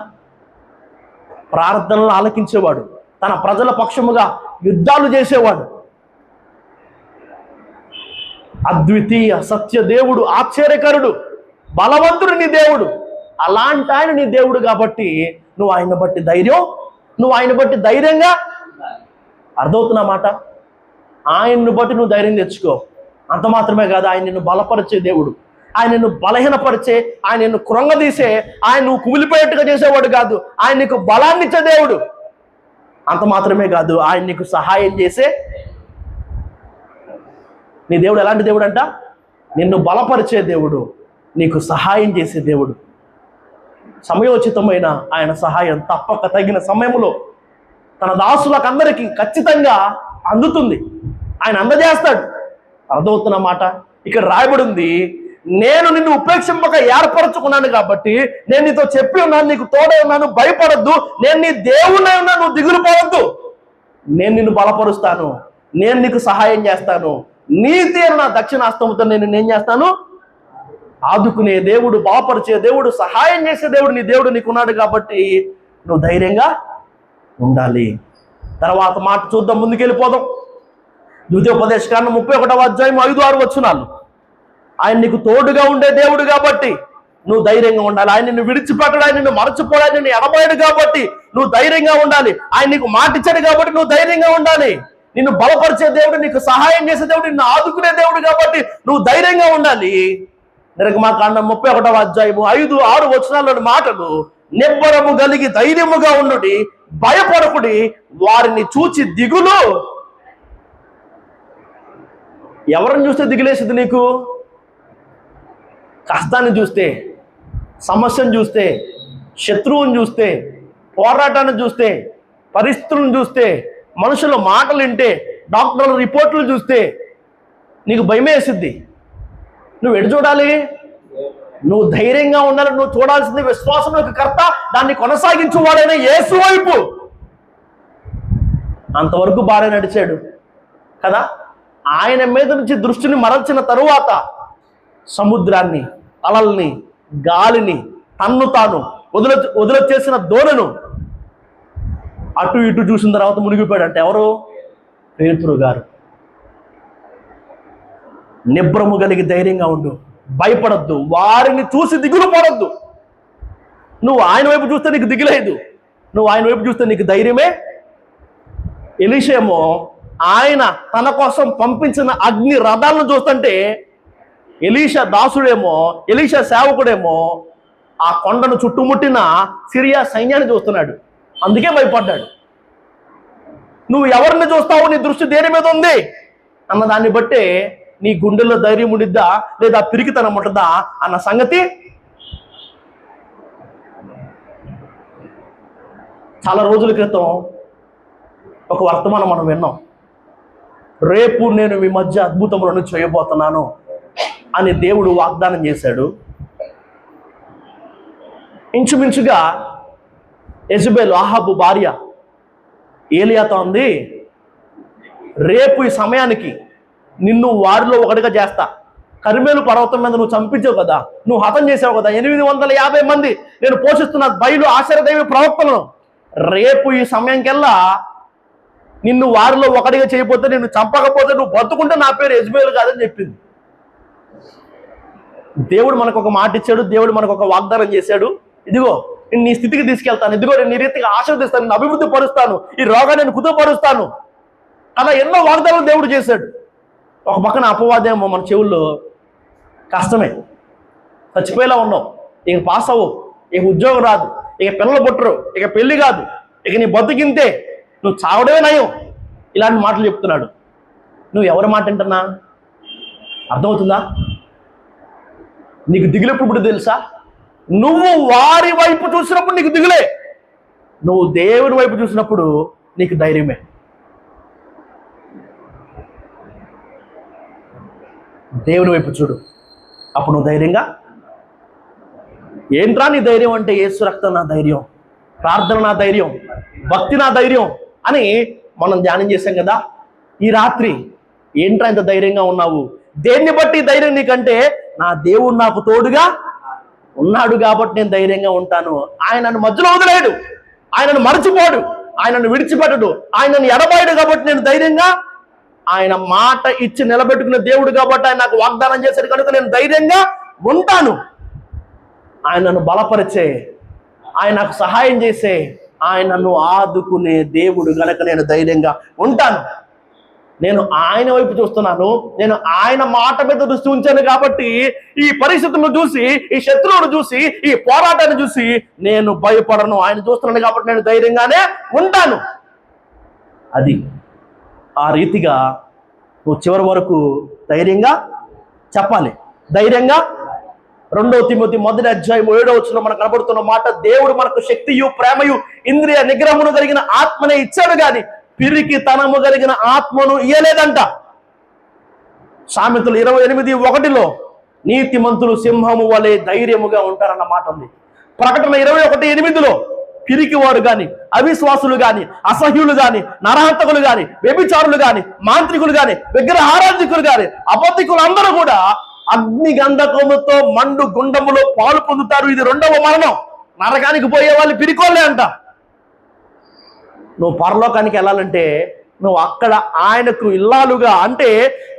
ప్రార్థనలు ఆలకించేవాడు, తన ప్రజల పక్షముగా యుద్ధాలు చేసేవాడు, అద్వితీయ సత్య దేవుడు, ఆశ్చర్యకరుడు, బలవంతుడు నీ దేవుడు. అలాంటి ఆయన నీ దేవుడు కాబట్టి నువ్వు ఆయన బట్టి ధైర్యంగా అర్థమవుతున్నా మాట. ఆయన్ను బట్టి నువ్వు ధైర్యం తెచ్చుకో. అంత మాత్రమే కాదు, ఆయన నిన్ను బలపరిచే దేవుడు, ఆయన నిన్ను బలహీనపరిచే, ఆయన నిన్ను కృంగదీసే, ఆయన నువ్వు కుమిలిపోయేట్టుగా చేసేవాడు కాదు, ఆయన నీకు బలాన్ని ఇచ్చే దేవుడు. అంత మాత్రమే కాదు, ఆయన నీకు సహాయం చేసే నీ దేవుడు. ఎలాంటి దేవుడు అంట? నిన్ను బలపరిచే దేవుడు, నీకు సహాయం చేసే దేవుడు. సమయోచితమైన ఆయన సహాయం తప్పక తగిన సమయంలో తన దాసులకు అందరికీ ఖచ్చితంగా అందుతుంది. ఆయన అందజేస్తాడు. అర్థమవుతున్న మాట. ఇక్కడ రాయబడి ఉంది, నేను నిన్ను ఉపేక్షింపక ఏర్పరచుకున్నాను కాబట్టి నేను నీతో చెప్పి ఉన్నాను, నీకు తోడై ఉన్నాను, భయపడద్దు, నేను నీ దేవుణ్ణి ఉన్నాను, నువ్వు దిగులు పడద్దు. నేను నిన్ను బలపరుస్తాను, నేను నీకు సహాయం చేస్తాను. నీతి నా దక్షిణ హస్తముతో నేను ఏం చేస్తాను? ఆదుకునే దేవుడు, బలపరిచే దేవుడు, సహాయం చేసే దేవుడు నీ దేవుడు నీకున్నాడు కాబట్టి నువ్వు ధైర్యంగా ఉండాలి. తర్వాత మాట చూద్దాం, ముందుకెళ్ళిపోదాం. ద్వితీయోపదేశకాండం 31వ అధ్యాయం 5-6 వచనాలు. ఆయన నీకు తోడుగా ఉండే దేవుడు కాబట్టి నువ్వు ధైర్యంగా ఉండాలి. ఆయన నిన్ను విడిచిపెట్టడు, ఆయన నిన్ను మరచిపోడు, ఆయన నిన్ను ఎడబాయడు కాబట్టి నువ్వు ధైర్యంగా ఉండాలి. ఆయన నీకు మాట ఇచ్చాడు కాబట్టి నువ్వు ధైర్యంగా ఉండాలి. నిన్ను బలపరిచే దేవుడు, నీకు సహాయం చేసే దేవుడు, నిన్ను ఆదుకునే దేవుడు కాబట్టి నువ్వు ధైర్యంగా ఉండాలి. నిర్గమాకాండం 31వ అధ్యాయం 5-6 వచనాల్లోని మాటలు, నిబ్బరము కలిగి ధైర్యముగా ఉండుడి, భయపడకుడి, వారిని చూచి దిగులు. ఎవరిని చూస్తే దిగులేసింది నీకు? కష్టాన్ని చూస్తే, సమస్యను చూస్తే, శత్రువుని చూస్తే, పోరాటాన్ని చూస్తే, పరిస్థితులను చూస్తే, మనుషుల మాటలు వింటే, డాక్టర్ల రిపోర్ట్లు చూస్తే నీకు భయమే వేసిద్ది. నువ్వు ఎటు చూడాలి? నువ్వు ధైర్యంగా ఉండాలని నువ్వు చూడాల్సింది విశ్వాసం యొక్క కర్త, దాన్ని కొనసాగించువాడైన యేసు వైపు. అంతవరకు బాగా నడిచాడు కదా. ఆయన మీద నుంచి దృష్టిని మరల్చిన తరువాత సముద్రాన్ని, అలల్ని, గాలిని, తన్ను తాను వదిలొచ్చేసిన దోణను అటు ఇటు చూసిన తర్వాత మునిగిపోయాడు. అంటే ఎవరు? పేతురు గారు. నిబ్రము కలిగి ధైర్యంగా ఉండు, భయపడద్దు, వారిని చూసి దిగులు పడద్దు. నువ్వు ఆయన వైపు చూస్తే నీకు దిగులేదు, నువ్వు ఆయన వైపు చూస్తే నీకు ధైర్యమే. ఎలీషా ఏమో ఆయన తన కోసం పంపించిన అగ్ని రథాలను చూస్తుంటే, ఎలీషా దాసుడేమో, ఎలీషా సేవకుడేమో ఆ కొండను చుట్టుముట్టిన సిరియా సైన్యాన్ని చూస్తున్నాడు. అందుకే భయపడ్డాడు. నువ్వు ఎవరిని చూస్తావు, నీ దృష్టి దేని మీద ఉంది అన్న దాన్ని బట్టే నీ గుండెల్లో ధైర్యం ఉండిద్దా లేదా పిరికితనం ఉంటుందా అన్న సంగతి. చాలా రోజుల క్రితం ఒక వర్తమానం మనం విన్నాం. రేపు నేను మీ మధ్య అద్భుతములను చేయబోతున్నాను అని దేవుడు వాగ్దానం చేశాడు. ఇంచుమించుగా యెజబెలు, అహాబు భార్య ఏలియాతో అంది, రేపు ఈ సమయానికి నిన్ను వారిలో ఒకటిగా చేస్తా. కర్మెలు పర్వతం మీద నువ్వు చంపించావు కదా, నువ్వు హతం చేసావు కదా 850 మంది నేను పోషిస్తున్న బయలు ఆశ్చర్యదైవ ప్రవక్తలను, రేపు ఈ సమయంకెల్లా నిన్ను వారిలో ఒకటిగా చేయకపోతే, నిన్ను చంపకపోతే, నువ్వు బతుకుంటే నా పేరు యెజబెలు కాదని చెప్పింది. దేవుడు మనకు ఒక మాట ఇచ్చాడు, దేవుడు మనకు ఒక వాగ్దానం చేశాడు. ఇదిగో నేను నీ స్థితికి తీసుకెళ్తాను, ఇదిగో నేను నీ రీతిగా ఆశీర్వదిస్తాను, నేను అభివృద్ధి పరుస్తాను, ఈ రోగాన్ని నేను కుదుపరుస్తాను. అలా ఎన్నో వాగ్దానాలు దేవుడు చేశాడు. ఒక పక్కన అపవాదేమో మన చెవుల్లో, కష్టమే, చచ్చిపోయేలా ఉన్నావు, ఇక పాస్ అవ్వవు, ఇక ఉద్యోగం రాదు, ఇక పిల్లలు పుట్టరు, ఇక పెళ్లి కాదు, ఇక నీ బతుకింతే, నువ్వు చావడమే నయం, ఇలాంటి మాటలు చెప్తున్నాడు. నువ్వు ఎవరి మాట వింటున్నా? అర్థమవుతుందా? నీకు దిగులు ఎప్పుడు తెలుసా? నువ్వు వారి వైపు చూసినప్పుడు నీకు దిగులే, నువ్వు దేవుని వైపు చూసినప్పుడు నీకు ధైర్యమే. దేవుని వైపు చూడు, అప్పుడు నువ్వు ధైర్యంగా. ఏంట్రా నీ ధైర్యం అంటే, యేసు రక్తం నా ధైర్యం, ప్రార్థన నా ధైర్యం, భక్తి నా ధైర్యం అని మనం ధ్యానం చేశాం కదా. ఈ రాత్రి ఏంట్రా ఇంత ధైర్యంగా ఉన్నావు? దేన్ని బట్టి ధైర్యం నీకంటే, నా దేవుడు నాకు తోడుగా ఉన్నాడు కాబట్టి నేను ధైర్యంగా ఉంటాను. ఆయన నన్ను మధ్యలో వదిలేడు, ఆయనను మరచిపోడు, ఆయనను విడిచిపెట్టడు, ఆయనను ఎడబాయడు కాబట్టి నేను ధైర్యంగా, ఆయన మాట ఇచ్చి నిలబెట్టుకున్న దేవుడు కాబట్టి ఆయన నాకు వాగ్దానం చేశాడు కనుక నేను ధైర్యంగా ఉంటాను. ఆయన నన్ను బలపరిచే, ఆయన నాకు సహాయం చేసే, ఆయన నన్ను ఆదుకునే దేవుడు గనక నేను ధైర్యంగా ఉంటాను. నేను ఆయన వైపు చూస్తున్నాను, నేను ఆయన మాట మీద దృష్టి ఉంచాను కాబట్టి ఈ పరిస్థితులను చూసి, ఈ శత్రువును చూసి, ఈ పోరాటాన్ని చూసి నేను భయపడను. ఆయన చూస్తున్నాను కాబట్టి నేను ధైర్యంగానే ఉంటాను. అది ఆ రీతిగా నువ్వు చివరి వరకు ధైర్యంగా చెప్పాలి. ధైర్యంగా 2 తిమోతి 1:7 మనకు కనబడుతున్న మాట, దేవుడు మనకు శక్తియు ప్రేమయు ఇంద్రియ నిగ్రహమును కలిగిన ఆత్మనే ఇచ్చాడు కానీ పిరికి తనము కలిగిన ఆత్మను ఇయ్యలేదంట. సామెతలు 28:1 నీతిమంతులు సింహము వలె ధైర్యముగా ఉంటారన్న మాట ఉంది. ప్రకటన 21:8 పిరికి వారు గాని, అవిశ్వాసులు గాని, అసహ్యులు గాని, నరహంతకులు గాని, వ్యభిచారులు గాని, మాంత్రికులు గాని, విగ్రహారాధికులు గాని, అబద్ధికులు అందరూ కూడా అగ్ని గంధకముతో మండు గుండములో పాలు పొందుతారు. ఇది 2వ మరణం. నరకానికి పోయే వాళ్ళు పిరికోళ్ళే అంట. నువ్వు పరలోకానికి వెళ్ళాలంటే నువ్వు అక్కడ ఆయనకు ఇల్లాలుగా, అంటే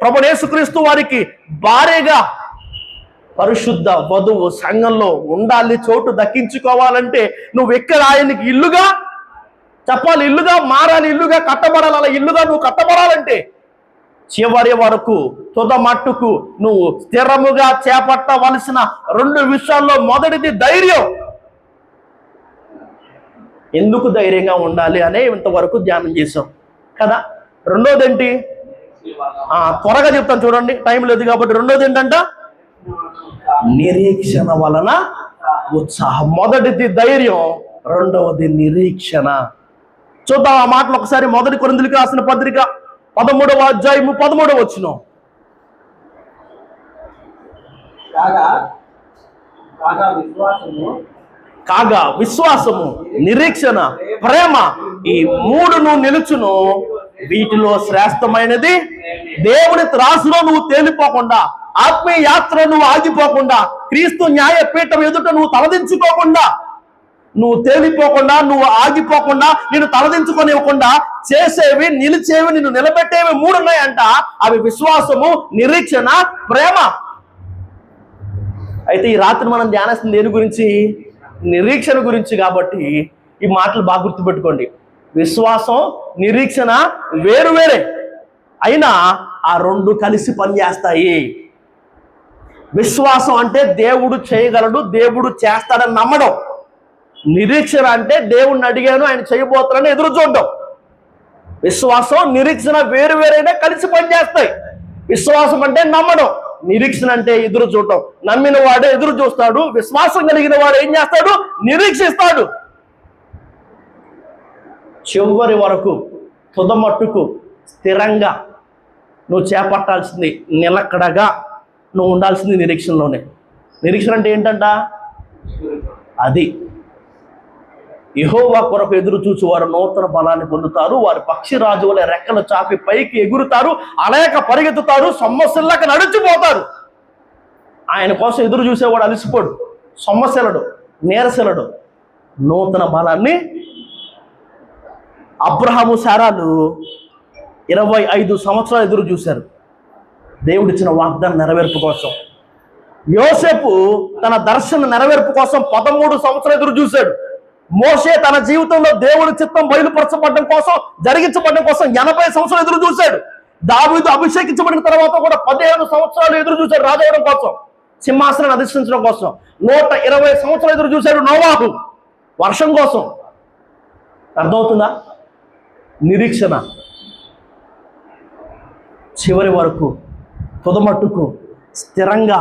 ప్రభువు యేసుక్రీస్తు వారికి భార్యగా, పరిశుద్ధ వధువు సంఘంలో ఉండాలి. చోటు దక్కించుకోవాలంటే నువ్వు ఎక్కడ ఆయనకి ఇల్లుగా చెప్పాలి, ఇల్లుగా మారాలి, ఇల్లుగా కట్టబడాలి. అలా ఇల్లుగా నువ్వు కట్టబడాలంటే చివరి వరకు తుద మట్టుకు నువ్వు స్థిరముగా చేపట్టవలసిన 2 విషయాల్లో మొదటిది ధైర్యం. ఎందుకు ధైర్యంగా ఉండాలి అనే ఇంతవరకు ధ్యానం చేసాం కదా. రెండోది ఏంటి? త్వరగా చెప్తాను చూడండి, టైం లేదు కాబట్టి. రెండోది ఏంటంట? నిరీక్షణ వలన ఉత్సాహం. మొదటిది ధైర్యం, రెండవది నిరీక్షణ. చూద్దాం ఆ మాటలు ఒకసారి. 1 కొరింథీయులకు రాసిన పత్రిక 13:13. కాగా కాగా విశ్వాసము, నిరీక్షణ, ప్రేమ, ఈ మూడును నిలుచును. వీటిలో శ్రేష్టమైనది దేవుని త్రాసులో నువ్వు తేలిపోకుండా, ఆత్మీయ యాత్ర నువ్వు ఆగిపోకుండా, క్రీస్తు న్యాయపీఠం ఎదుట నువ్వు తలదించుకోకుండా, నువ్వు తేలిపోకుండా, నువ్వు ఆగిపోకుండా, నిన్ను తలదించుకొనివ్వకుండా చేసేవి, నిలిచేవి, నిన్ను నిలబెట్టేవి మూడు ఉన్నాయంట. అవి విశ్వాసము, నిరీక్షణ, ప్రేమ. అయితే ఈ రాత్రి మనం ధ్యానిస్తుంది దేని గురించి? నిరీక్షణ గురించి. కాబట్టి ఈ మాటలు బాగా గుర్తుపెట్టుకోండి. విశ్వాసం, నిరీక్షణ వేరు వేరే అయినా ఆ రెండు కలిసి పనిచేస్తాయి. విశ్వాసం అంటే దేవుడు చేయగలడు, దేవుడు చేస్తాడని నమ్మడం. నిరీక్షణ అంటే దేవుణ్ణి అడిగాను, ఆయన చేయబోతాడని ఎదురు చూడడం. విశ్వాసం, నిరీక్షణ వేరు వేరైనా కలిసి పనిచేస్తాయి. విశ్వాసం అంటే నమ్మడం, నిరీక్షణ అంటే ఎదురు చూడటం. నమ్మిన వాడే ఎదురు చూస్తాడు, విశ్వాసం కలిగిన వాడు ఏం చేస్తాడు? నిరీక్షిస్తాడు. చివరి వరకు, తుదమట్టుకు స్థిరంగా నువ్వు చేపట్టాల్సింది, నిలకడగా నువ్వు ఉండాల్సింది నిరీక్షణలోనే. నిరీక్షణ అంటే ఏంటంట? అది యెహోవా కొరకు ఎదురు చూచి వారు నూతన బలాన్ని పొందుతారు, వారు పక్షిరాజు వలె రెక్కలు చాపి పైకి ఎగురుతారు, అలయక పరిగెత్తుతారు, సొమ్మసిల్లక నడిచిపోతారు. ఆయన కోసం ఎదురు చూసేవాడు అలసిపోడు, సొమ్మసిల్లడు, నీరసిల్లడు. నూతన బలాన్ని. అబ్రహాము, శారాలు 25 సంవత్సరాలు ఎదురు చూశారు దేవుడిచ్చిన వాగ్దానం నెరవేర్పు కోసం. యోసేపు తన దర్శన నెరవేర్పు కోసం 13 సంవత్సరాలు ఎదురు చూశాడు. మోషే తన జీవితంలో దేవుడి చిత్తం బయలుపరచబడడం కోసం, జరిగించబడడం కోసం 80 సంవత్సరాలు ఎదురు చూశాడు. దావీదు అభిషేకించబడిన తర్వాత కూడా 15 సంవత్సరాలు ఎదురు చూశాడు రాజవడం కోసం, సింహాసనాన్ని అధిష్ఠించడం కోసం. 120 సంవత్సరాలు ఎదురు చూశాడు నోవాహు వర్షం కోసం. అర్థమవుతుందా? నిరీక్షణ చివరి వరకు, తుదమట్టుకు స్థిరంగా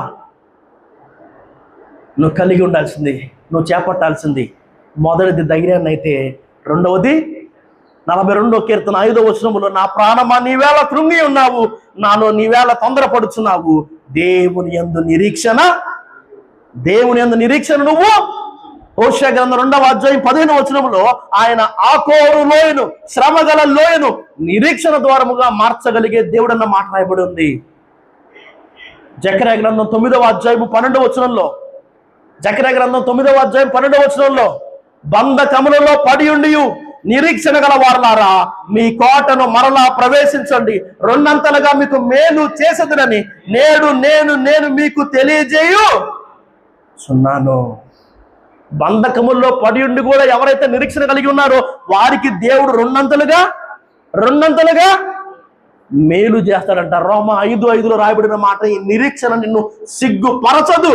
నువ్వు కలిగి ఉండాల్సింది, నువ్వు చేపట్టాల్సింది. మొదటిది ధైర్యాన్ని అయితే, రెండవది 42వ కీర్తన 5వ వచనములో, నా ప్రాణమా నీవేళ కృంగి ఉన్నావు, నాలో నీవేళ తొందరపడుచున్నావు. దేవుని యందు నిరీక్షణ, దేవుని యందు నిరీక్షణ నువ్వు. హోషేయ గ్రంథం 2వ అధ్యాయం 15వ వచనములో, ఆయన ఆకోరు లోయను, శ్రమగల లోయను నిరీక్షణ ద్వారముగా మార్చగలిగే దేవుడు అన్న మాట రాయబడి ఉంది. జకర్యా గ్రంథం 9వ అధ్యాయం 12వ వచనంలో, జకర్యా గ్రంథం 9వ అధ్యాయం 12వ వచనంలో, బంధకములలో పడి ఉండి నిరీక్షణ గల వారలారా, మీ కోటను మరలా ప్రవేశించండి, రెండంతలుగా మీకు మేలు చేసేదనని నేను మీకు తెలియజేయుచున్నాను. బంధకముల్లో పడి ఉండి కూడా ఎవరైతే నిరీక్షణ కలిగి ఉన్నారో వారికి దేవుడు రెండంతలుగా మేలు చేస్తాడంట. రోమా 5:5లో రాయబడిన మాట, ఈ నిరీక్షణ నిన్ను సిగ్గుపరచదు.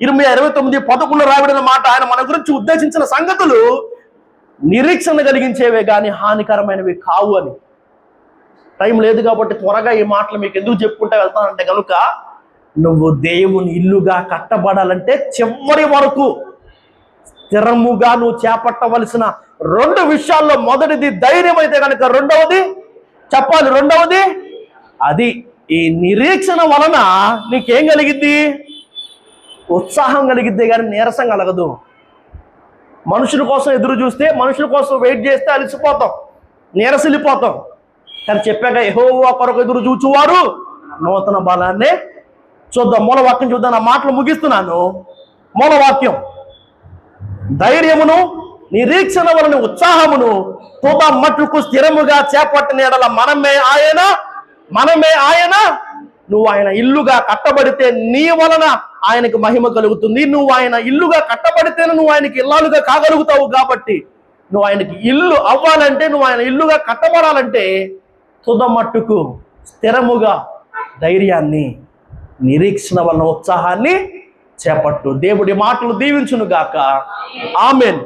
29:11 రాయబడిన మాట, ఆయన మన గురించి ఉద్దేశించిన సంగతులు నిరీక్షణ కలిగించేవే కానీ హానికరమైనవి కావు అని. టైం లేదు కాబట్టి త్వరగా ఈ మాటలు మీకు ఎందుకు చెప్పుకుంటా వెళ్తానంటే కనుక, నువ్వు దేవుని ఇల్లుగా కట్టబడాలంటే చివరి వరకు స్థిరముగా నువ్వు చేపట్టవలసిన 2 విషయాల్లో మొదటిది ధైర్యం అయితే కనుక, రెండవది చెప్పాలి, రెండవది అది. ఈ నిరీక్షణ వలన నీకేం కలిగిద్ది? ఉత్సాహం కలిగిద్దే కానీ నీరసం కలగదు. మనుషుల కోసం ఎదురు చూస్తే, మనుషుల కోసం వెయిట్ చేస్తే అలసిపోతాం, నీరసిల్లిపోతాం. కానీ చెప్పాక యెహోవా కొరకు ఎదురు చూచువారు నూతన బలాన్ని. చూద్దాం, మూలవాక్యం చూద్దాం. నా మాటలు ముగిస్తున్నాను. మూలవాక్యం, ధైర్యమును నిరీక్షణ వలన ఉత్సాహమును తుద మట్టుకు స్థిరముగా చేపట్టిన యెడల మనమే ఆయన. నువ్వు ఆయన ఇల్లుగా కట్టబడితే నీ వలన ఆయనకు మహిమ కలుగుతుంది. నువ్వు ఆయన ఇల్లుగా కట్టబడితేనే నువ్వు ఆయనకి ఇల్లాలుగా కాగలుగుతావు. కాబట్టి నువ్వు ఆయనకి ఇల్లు అవ్వాలంటే, నువ్వు ఆయన ఇల్లుగా కట్టబడాలంటే తుద మట్టుకు స్థిరముగా ధైర్యాన్ని, నిరీక్షణ వలన ఉత్సాహాన్ని చేపట్టు. దేవుడి మాటలు దీవించును గాక. ఆమేన్.